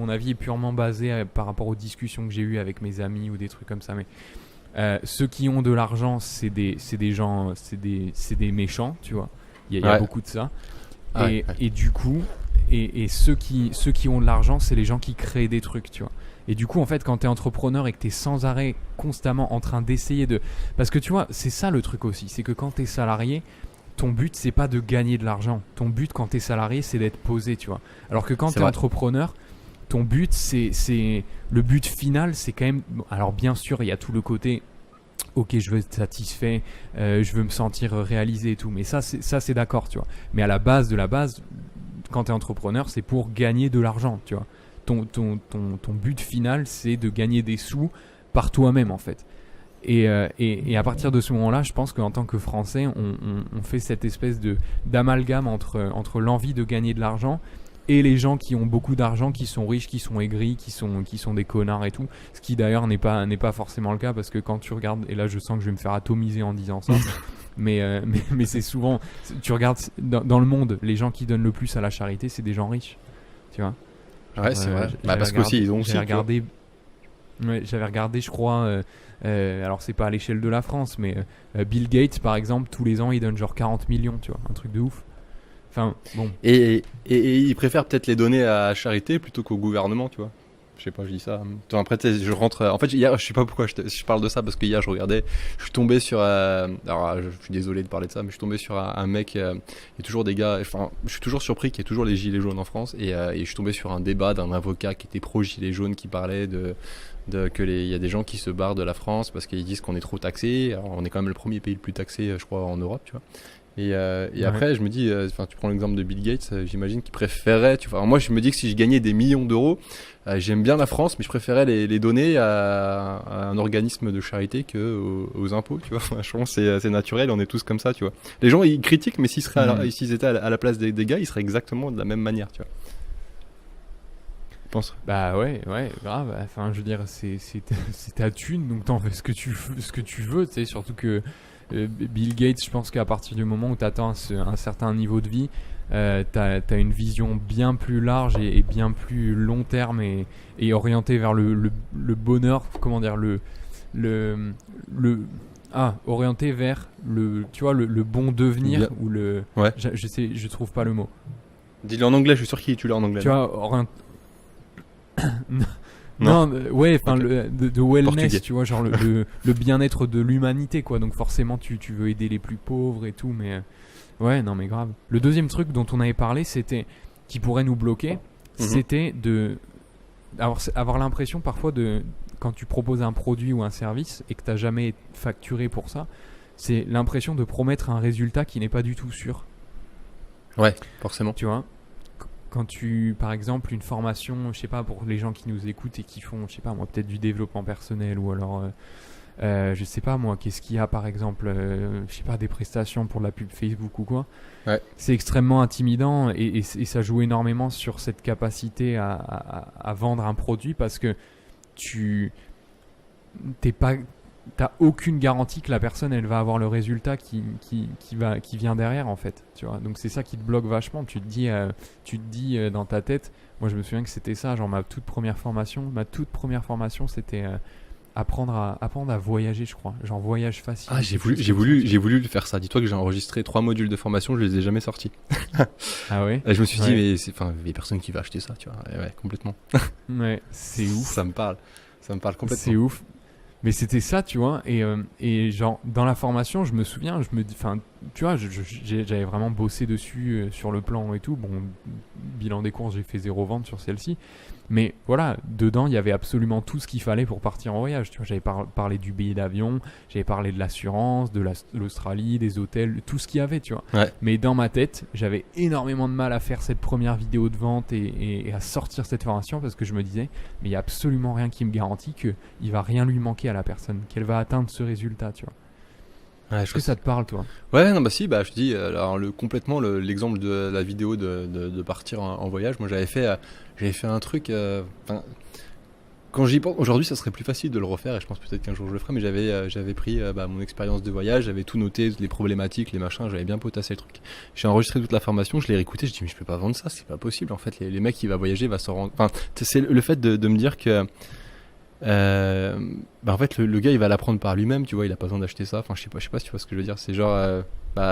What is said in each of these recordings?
mon avis est purement basé par rapport aux discussions que j'ai eues avec mes amis ou des trucs comme ça. Mais ceux qui ont de l'argent, c'est des gens, c'est des méchants, tu vois. Il y a beaucoup de ça. Et du coup, et ceux qui ont de l'argent, c'est les gens qui créent des trucs, tu vois. Et du coup, en fait, quand t'es entrepreneur et que t'es sans arrêt, constamment en train d'essayer de... Parce que tu vois, c'est ça le truc aussi, c'est que quand t'es salarié, ton but, c'est pas de gagner de l'argent. Ton but, quand t'es salarié, c'est d'être posé, tu vois. Alors que quand t'es entrepreneur, ton but, c'est... Le but final, c'est quand même... Alors bien sûr, il y a tout le côté... Ok, je veux être satisfait, je veux me sentir réalisé et tout. Mais ça, c'est d'accord, tu vois. Mais à la base de la base, quand t'es entrepreneur, c'est pour gagner de l'argent, tu vois. Ton but final, c'est de gagner des sous par toi-même, en fait. Et à partir de ce moment-là, je pense qu'en tant que Français, on fait cette espèce d'amalgame entre l'envie de gagner de l'argent et les gens qui ont beaucoup d'argent, qui sont riches, qui sont aigris, qui sont des connards et tout. Ce qui d'ailleurs n'est pas forcément le cas, parce que quand tu regardes, et là je sens que je vais me faire atomiser en disant ça, mais c'est souvent, tu regardes dans le monde, les gens qui donnent le plus à la charité, c'est des gens riches, tu vois. Ouais, c'est vrai. Parce qu'aussi, ils ont aussi. J'avais regardé, je crois, alors c'est pas à l'échelle de la France, mais Bill Gates, par exemple, tous les ans, il donne genre 40 millions, tu vois, un truc de ouf. Enfin, bon. Et ils préfèrent peut-être les donner à charité plutôt qu'au gouvernement, tu vois. Je sais pas, je dis ça. Après, je rentre. En fait, hier, je sais pas pourquoi je parle de ça, parce que hier, je regardais, je suis tombé sur. Alors, je suis désolé de parler de ça, mais je suis tombé sur un mec. Il y a toujours des gars. Enfin, je suis toujours surpris qu'il y ait toujours les gilets jaunes en France. Et je suis tombé sur un débat d'un avocat qui était pro-gilets jaunes, qui parlait il y a des gens qui se barrent de la France parce qu'ils disent qu'on est trop taxé. Alors, on est quand même le premier pays le plus taxé, je crois, en Europe, tu vois. Et après, je me dis, tu prends l'exemple de Bill Gates, j'imagine qu'il préférait, tu vois. Alors moi, je me dis que si je gagnais des millions d'euros, j'aime bien la France, mais je préférais les donner à un organisme de charité aux impôts, tu vois. Je pense que c'est naturel, on est tous comme ça, tu vois. Les gens, ils critiquent, mais s'ils étaient à la place des gars, ils seraient exactement de la même manière, tu vois. Je pense. Bah ouais, grave. Enfin, je veux dire, c'est ta thune, donc t'en fais ce que tu veux, tu sais, surtout que Bill Gates, je pense qu'à partir du moment où tu atteins un certain niveau de vie, t'as une vision bien plus large et bien plus long terme et orientée vers le bonheur, comment dire, orienté vers tu vois, le bon devenir, bien. ou le... Ouais. Je trouve pas le mot. Dis-le en anglais, je suis sûr qu'il tu l'as en anglais. Tu vois, Non, ouais, enfin, okay. de wellness, Portugais. tu vois, genre le bien-être de l'humanité, quoi. Donc forcément, tu veux aider les plus pauvres et tout, mais ouais, non, mais grave. Le deuxième truc dont on avait parlé, c'était qui pourrait nous bloquer, c'était avoir l'impression parfois quand tu proposes un produit ou un service et que t'as jamais facturé pour ça, c'est l'impression de promettre un résultat qui n'est pas du tout sûr. Ouais, forcément. Tu vois. Quand par exemple, une formation, je sais pas, pour les gens qui nous écoutent et qui font, je sais pas moi, peut-être du développement personnel, ou alors, je sais pas moi, qu'est-ce qu'il y a par exemple, je sais pas, des prestations pour de la pub Facebook ou quoi. Ouais. C'est extrêmement intimidant et ça joue énormément sur cette capacité à vendre un produit, parce que t'as aucune garantie que la personne elle va avoir le résultat qui vient derrière, en fait, tu vois. Donc c'est ça qui te bloque vachement. Tu te dis dans ta tête, moi je me souviens que c'était ça, genre ma toute première formation c'était apprendre à voyager, je crois, genre voyage facile. Ah, j'ai voulu faire ça. Dis-toi que j'ai enregistré 3 modules de formation, je les ai jamais sortis. Ah ouais. Et je me suis dit, mais il y a personne qui va acheter ça, tu vois. Et ouais, complètement. Ouais, c'est ouf. Ça me parle complètement. C'est ouf. Mais c'était ça, tu vois, et genre dans la formation, je me souviens, tu vois, j'avais vraiment bossé dessus, sur le plan et tout. Bon, bilan des courses, j'ai fait 0 vente sur celle-ci, mais voilà, dedans il y avait absolument tout ce qu'il fallait pour partir en voyage. Tu vois, j'avais parlé du billet d'avion, j'avais parlé de l'assurance, de l'Australie, des hôtels, tout ce qu'il y avait, tu vois. Ouais. Mais dans ma tête, j'avais énormément de mal à faire cette première vidéo de vente et à sortir cette formation, parce que je me disais, mais il y a absolument rien qui me garantit que il va rien lui manquer à la personne, qu'elle va atteindre ce résultat, tu vois. Ouais, Est-ce que ça te parle, toi? Ouais, non, bah si, je te dis, alors complètement l'exemple de la vidéo de partir en voyage. Moi, j'avais fait un truc. quand j'y pense, aujourd'hui, ça serait plus facile de le refaire et je pense peut-être qu'un jour je le ferai, mais j'avais pris mon expérience de voyage, j'avais tout noté, les problématiques, les machins, j'avais bien potassé le truc. J'ai enregistré toute la formation, je l'ai réécouté, je dis mais je peux pas vendre ça, c'est pas possible en fait. Les mecs qui va voyager va s'en rendre. Enfin, c'est le fait de me dire que en fait le gars il va l'apprendre par lui-même, tu vois, il a pas besoin d'acheter ça. Enfin, je sais pas si tu vois ce que je veux dire. C'est genre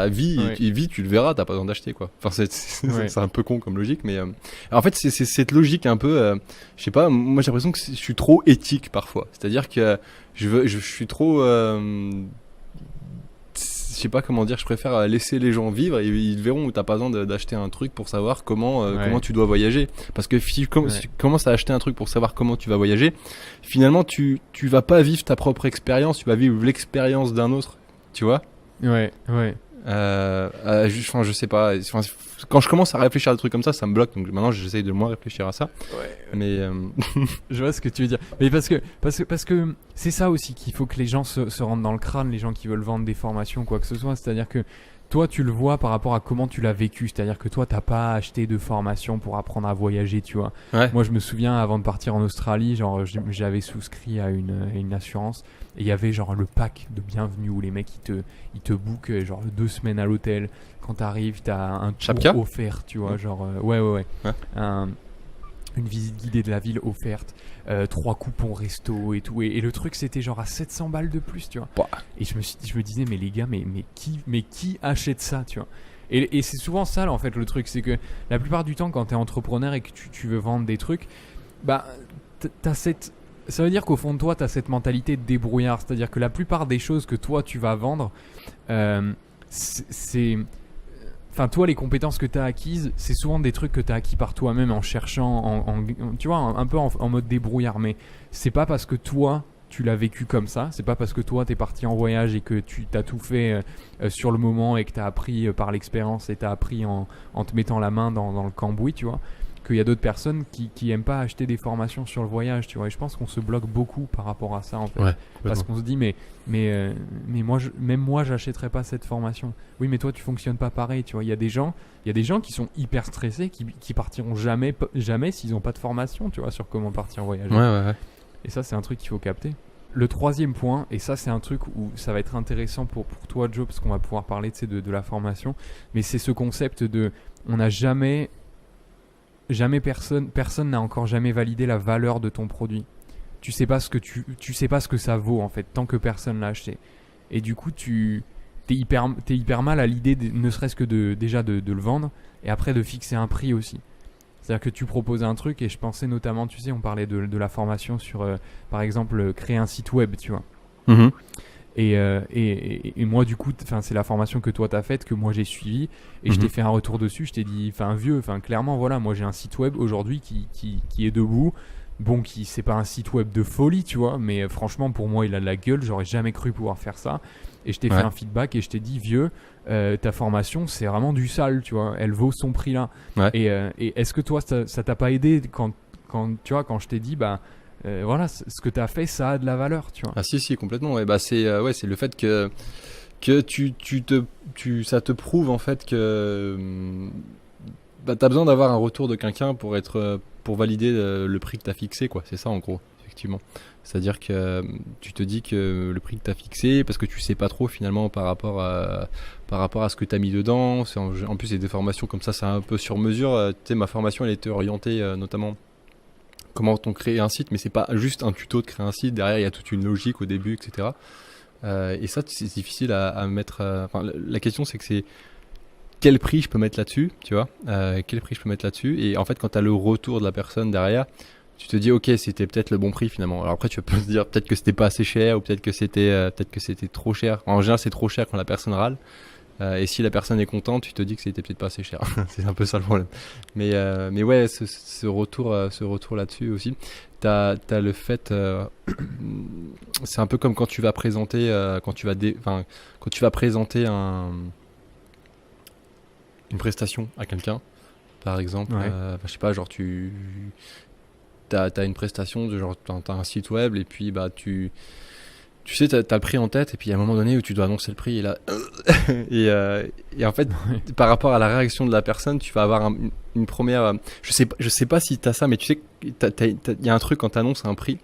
vie, tu le verras, t'as pas besoin d'acheter quoi. Enfin, c'est un peu con comme logique, mais en fait c'est cette logique un peu, je sais pas, moi j'ai l'impression que je suis trop éthique parfois. C'est-à-dire que je suis trop, je sais pas comment dire, je préfère laisser les gens vivre et ils verront où t'as pas besoin d'acheter un truc pour savoir comment tu dois voyager. Parce que si tu commences à acheter un truc pour savoir comment tu vas voyager, finalement tu vas pas vivre ta propre expérience, tu vas vivre l'expérience d'un autre, tu vois. Ouais. Je sais pas. Quand je commence à réfléchir à des trucs comme ça me bloque. Donc maintenant, j'essaye de moins réfléchir à ça. Ouais. Mais je vois ce que tu veux dire. Mais parce que c'est ça aussi qu'il faut que les gens se rentrent dans le crâne, les gens qui veulent vendre des formations, quoi que ce soit. C'est-à-dire que toi, tu le vois par rapport à comment tu l'as vécu. C'est-à-dire que toi, t'as pas acheté de formation pour apprendre à voyager, tu vois. ouais. Moi, je me souviens, avant de partir en Australie, genre, j'avais souscrit à une assurance et il y avait genre le pack de bienvenue où les mecs ils te bookent genre 2 semaines à l'hôtel. Quand t'arrives, t'as un tour Chapka offert, tu vois, genre ouais. Une visite guidée de la ville offerte, 3 coupons resto et tout. Et le truc, c'était genre à 700 balles de plus, tu vois. Bah. Et je me disais, mais les gars, mais qui achète ça, tu vois. Et c'est souvent ça, en fait, le truc. C'est que la plupart du temps, quand t'es entrepreneur et que tu veux vendre des trucs, bah, ça veut dire qu'au fond de toi, t'as cette mentalité de débrouillard. C'est-à-dire que la plupart des choses que toi, tu vas vendre, Enfin, toi, les compétences que tu as acquises, c'est souvent des trucs que tu as acquis par toi-même en cherchant, tu vois, un peu en mode débrouillard. Mais c'est pas parce que toi, tu l'as vécu comme ça, c'est pas parce que toi, tu es parti en voyage et que tu t'as tout fait sur le moment et que tu as appris par l'expérience et tu as appris en te mettant la main dans le cambouis, tu vois, qu'il y a d'autres personnes qui aiment pas acheter des formations sur le voyage, tu vois. Et je pense qu'on se bloque beaucoup par rapport à ça, en fait. Ouais, parce qu'on se dit, mais même moi, j'achèterais pas cette formation. Oui, mais toi, tu fonctionnes pas pareil, tu vois. Il y a des gens qui sont hyper stressés, qui partiront jamais s'ils ont pas de formation, tu vois, sur comment partir en voyage. ouais. Et ça, c'est un truc qu'il faut capter. Le troisième point, et ça, c'est un truc où ça va être intéressant pour toi, Joe, parce qu'on va pouvoir parler de la formation, mais c'est ce concept de, on n'a jamais personne n'a encore jamais validé la valeur de ton produit. Tu sais pas ce que ça vaut, en fait, tant que personne l'a acheté. Et du coup, t'es hyper mal à l'idée ne serait-ce que déjà de le vendre et après de fixer un prix aussi. C'est-à-dire que tu proposes un truc, et je pensais notamment, tu sais, on parlait de la formation sur par exemple créer un site web, tu vois. Mm-hmm. Et moi, du coup, c'est la formation que toi t'as faite, que moi j'ai suivie, et je t'ai fait un retour dessus. Je t'ai dit, clairement, voilà, moi j'ai un site web aujourd'hui qui est debout. Bon, c'est pas un site web de folie, tu vois, mais franchement, pour moi, il a de la gueule. J'aurais jamais cru pouvoir faire ça. Et je t'ai fait un feedback et je t'ai dit, vieux, ta formation, c'est vraiment du sale, tu vois. Elle vaut son prix là. Ouais. Et est-ce que toi, ça t'a pas aidé quand je t'ai dit, voilà, ce que tu as fait, ça a de la valeur, tu vois. Ah si, complètement. Ouais, c'est le fait que ça te prouve en fait que t'as besoin d'avoir un retour de quelqu'un pour valider le prix que t'as fixé, quoi. C'est ça en gros, effectivement. C'est-à-dire que tu te dis que le prix que t'as fixé, parce que tu sais pas trop finalement par rapport à ce que t'as mis dedans. En plus, c'est des formations comme ça, c'est un peu sur mesure. Tu sais, ma formation, elle était orientée notamment comment on crée un site, mais c'est pas juste un tuto de créer un site. Derrière, il y a toute une logique au début, etc. Et ça, c'est difficile à mettre. La question, c'est que c'est quel prix je peux mettre là-dessus, tu vois, quel prix je peux mettre là-dessus. Et en fait, quand tu as le retour de la personne derrière, tu te dis, ok, c'était peut-être le bon prix finalement. Alors après, tu peux te dire peut-être que c'était pas assez cher ou peut-être que c'était trop cher. En général, c'est trop cher quand la personne râle. Et si la personne est contente, tu te dis que c'était peut-être pas assez cher. C'est un peu ça le problème. Mais ouais, ce retour là-dessus aussi. T'as le fait, c'est un peu comme quand tu vas présenter, quand tu vas présenter une prestation à quelqu'un, par exemple. Ouais. Je sais pas, genre t'as une prestation de genre t'as un site web et puis tu tu sais, t'as le prix en tête, et puis il y a un moment donné où tu dois annoncer le prix, et là, et en fait, par rapport à la réaction de la personne, tu vas avoir une première, je sais pas si t'as ça, mais tu sais, il y a un truc quand t'annonces un prix,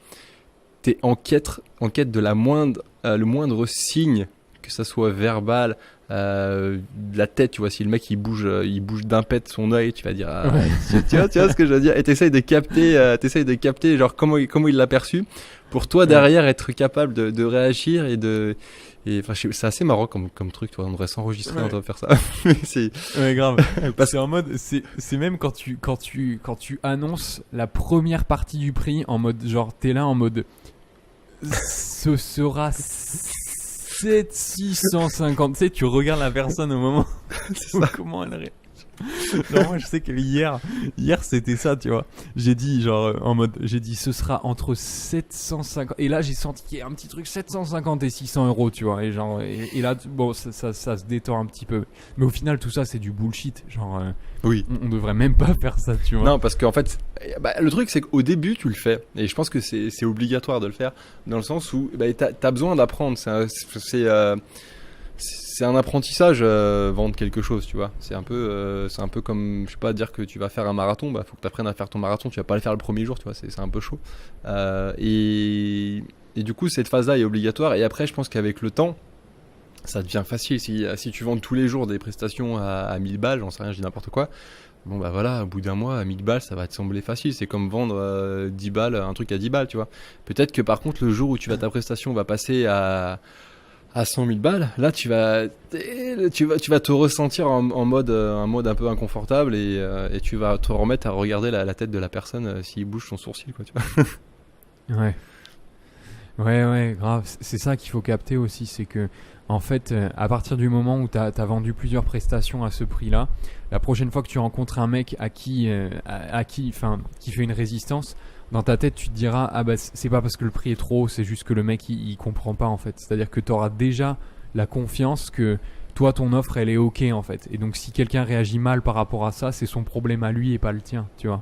t'es en quête de le moindre signe, que ça soit verbal, de la tête, tu vois, si le mec il bouge d'un pet son œil, tu vas dire, tu vois ce que je veux dire, et t'essayes de capter, genre comment il l'a perçu, pour toi derrière être capable de réagir enfin, c'est assez marrant comme truc, tu vois, on devrait s'enregistrer, on devrait faire ça. Ouais, grave. Parce que en mode, c'est même quand tu annonces la première partie du prix, en mode, genre, t'es là en mode, ce sera 650. Tu sais, tu regardes la personne au moment où comment elle réagit. Non, moi je sais que hier c'était ça, tu vois. J'ai dit ce sera entre 750 et là j'ai senti qu'il y a un petit truc 750 et 600 euros, tu vois. Et genre et là bon ça se détend un petit peu. Mais au final tout ça c'est du bullshit. Genre oui. On devrait même pas faire ça, tu vois. Non, parce qu'en fait le truc c'est qu'au début tu le fais et je pense que c'est obligatoire de le faire dans le sens où t'as besoin d'apprendre. C'est un apprentissage, vendre quelque chose, tu vois. C'est un peu comme, je sais pas, dire que tu vas faire un marathon, faut que tu apprennes à faire ton marathon, tu vas pas le faire le premier jour, tu vois, c'est un peu chaud. Et du coup, cette phase-là est obligatoire. Et après, je pense qu'avec le temps, ça devient facile. Si tu vends tous les jours des prestations à 1000 balles, j'en sais rien, je dis n'importe quoi. Bon, voilà, au bout d'un mois, à 1000 balles, ça va te sembler facile. C'est comme vendre 10 balles, un truc à 10 balles, tu vois. Peut-être que par contre, le jour où ta prestation va passer à 100 000 balles, là tu vas te ressentir en mode un peu inconfortable et tu vas te remettre à regarder la tête de la personne s'il bouge son sourcil, quoi, tu vois. Ouais, grave. C'est ça qu'il faut capter aussi, c'est que en fait, à partir du moment où t'as vendu plusieurs prestations à ce prix-là, la prochaine fois que tu rencontres un mec qui fait une résistance, dans ta tête, tu te diras c'est pas parce que le prix est trop haut, c'est juste que le mec il comprend pas en fait. C'est-à-dire que tu auras déjà la confiance que toi ton offre elle est ok en fait. Et donc si quelqu'un réagit mal par rapport à ça, c'est son problème à lui et pas le tien, tu vois.